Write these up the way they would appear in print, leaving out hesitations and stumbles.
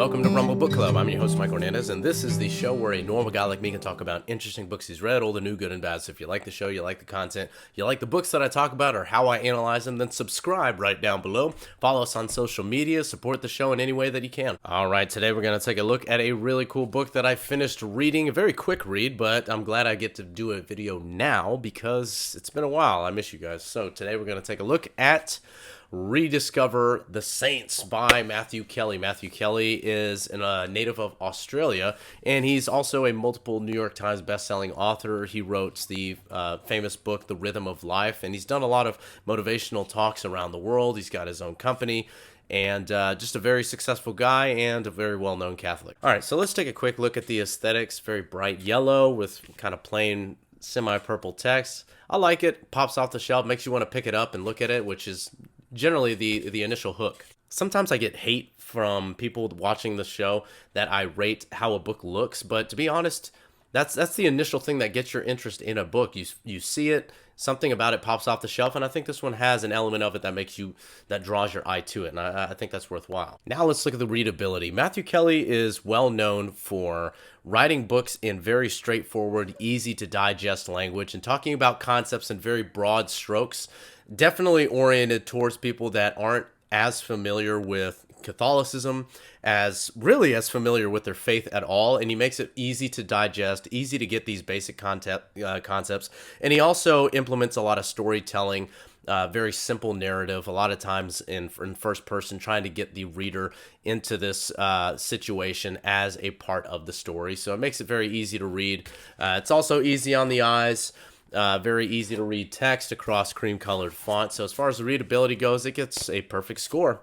welcome to Rumble Book Club. I'm your host, Mike Hernandez, and this is the show where a normal guy like me can talk about interesting books he's read, old and new, good and bad. So if you like the show, you like the content, you like the books that I talk about or how I analyze them, then subscribe right down below. Follow us on social media, support the show in any way that you can. All right, today we're going to take a look at a really cool book that I finished reading. A very quick read, but I'm glad I get to do a video now because it's been a while. I miss you guys. So today we're going to take a look at Rediscover the Saints by Matthew Kelly. Matthew Kelly is a native of Australia, and he's also a multiple New York Times best-selling author. He wrote the famous book, The Rhythm of Life, and he's done a lot of motivational talks around the world. He's got his own company, and just a very successful guy and a very well-known Catholic. All right, so let's take a quick look at the aesthetics. Very bright yellow with kind of plain semi-purple text. I like it. Pops off the shelf, makes you want to pick it up and look at it, which is generally the initial hook. Sometimes I get hate from people watching the show that I rate how a book looks, but to be honest, that's the initial thing that gets your interest in a book. You see it, something about it pops off the shelf, and I think this one has an element of it that draws your eye to it, and I think that's worthwhile. Now let's look at the readability. Matthew Kelly is well known for writing books in very straightforward, easy to digest language and talking about concepts in very broad strokes, definitely oriented towards people that aren't as familiar with Catholicism, as familiar with their faith at all, and he makes it easy to digest, easy to get these basic concepts, and he also implements a lot of storytelling, very simple narrative, a lot of times in first person, trying to get the reader into this situation as a part of the story, so it makes it very easy to read. It's also easy on the eyes. Very easy to read text across cream-colored font. So as far as the readability goes, it gets a perfect score.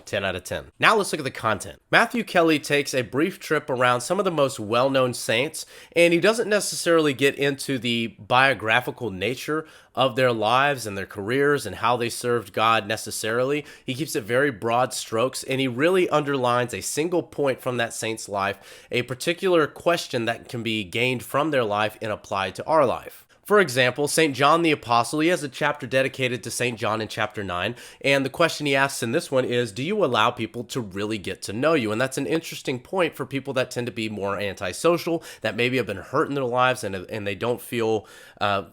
10 out of 10. Now let's look at the content. Matthew Kelly takes a brief trip around some of the most well-known saints, and he doesn't necessarily get into the biographical nature of their lives and their careers and how they served God necessarily. He keeps it very broad strokes, and he really underlines a single point from that saint's life, a particular question that can be gained from their life and applied to our life. For example, St. John the Apostle, he has a chapter dedicated to St. John in chapter 9, and the question he asks in this one is, do you allow people to really get to know you? And that's an interesting point for people that tend to be more antisocial, that maybe have been hurt in their lives and they don't feel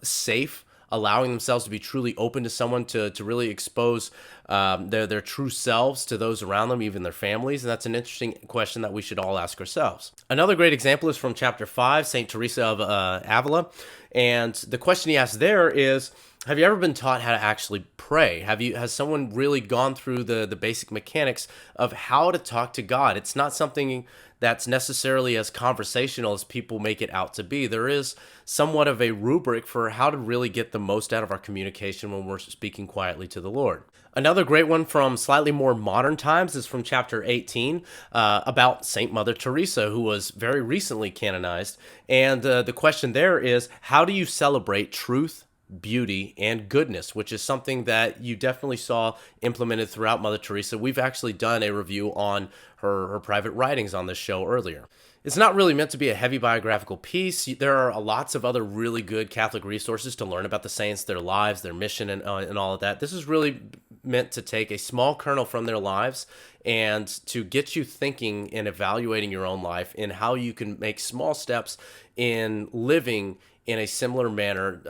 safe allowing themselves to be truly open to someone to really expose their true selves to those around them, even their families. And that's an interesting question that we should all ask ourselves. Another great example is from chapter 5, St. Teresa of Avila. And the question he asks there is, have you ever been taught how to actually pray? Has someone really gone through the basic mechanics of how to talk to God? It's not something that's necessarily as conversational as people make it out to be. There is somewhat of a rubric for how to really get the most out of our communication when we're speaking quietly to the Lord. Another great one from slightly more modern times is from chapter 18 about Saint Mother Teresa, who was very recently canonized. And the question there is, how do you celebrate truth, beauty, and goodness, which is something that you definitely saw implemented throughout Mother Teresa. We've actually done a review on her private writings on this show earlier. It's not really meant to be a heavy biographical piece. There are lots of other really good Catholic resources to learn about the saints, their lives, their mission, and all of that. This is really meant to take a small kernel from their lives and to get you thinking and evaluating your own life and how you can make small steps in living in a similar manner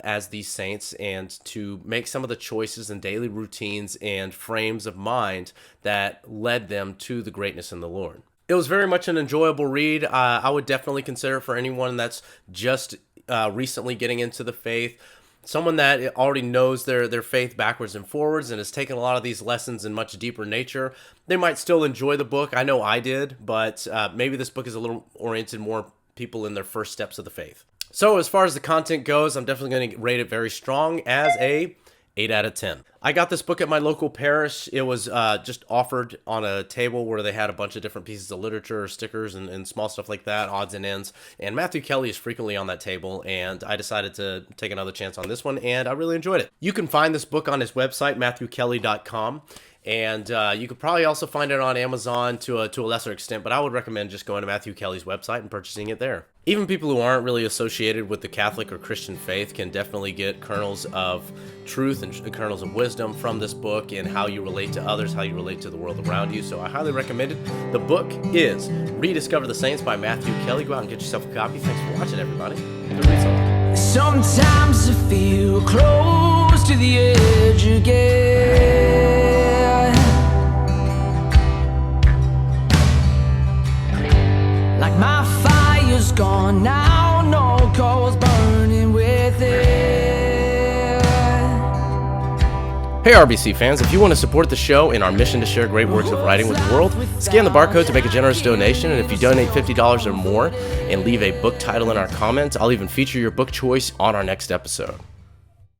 as these saints, and to make some of the choices and daily routines and frames of mind that led them to the greatness in the Lord. It was very much an enjoyable read. I would definitely consider it for anyone that's just recently getting into the faith, someone that already knows their faith backwards and forwards and has taken a lot of these lessons in much deeper nature. They might still enjoy the book. I know I did, but maybe this book is a little oriented more people in their first steps of the faith. So as far as the content goes, I'm definitely going to rate it very strong as a 8 out of 10. I got this book at my local parish. It was just offered on a table where they had a bunch of different pieces of literature, stickers, and small stuff like that, odds and ends. And Matthew Kelly is frequently on that table, and I decided to take another chance on this one, and I really enjoyed it. You can find this book on his website, MatthewKelly.com. And you could probably also find it on Amazon to a lesser extent, but I would recommend just going to Matthew Kelly's website and purchasing it there. Even people who aren't really associated with the Catholic or Christian faith can definitely get kernels of truth and kernels of wisdom from this book and how you relate to others, how you relate to the world around you. So I highly recommend it. The book is Rediscover the Saints by Matthew Kelly. Go out and get yourself a copy. Thanks for watching, everybody. Go read something. Sometimes I feel close to the edge again, like my fire's gone now, no coals burning within. Hey RBC fans, if you want to support the show in our mission to share great works of writing with the world, scan the barcode to make a generous donation, and if you donate $50 or more and leave a book title in our comments, I'll even feature your book choice on our next episode.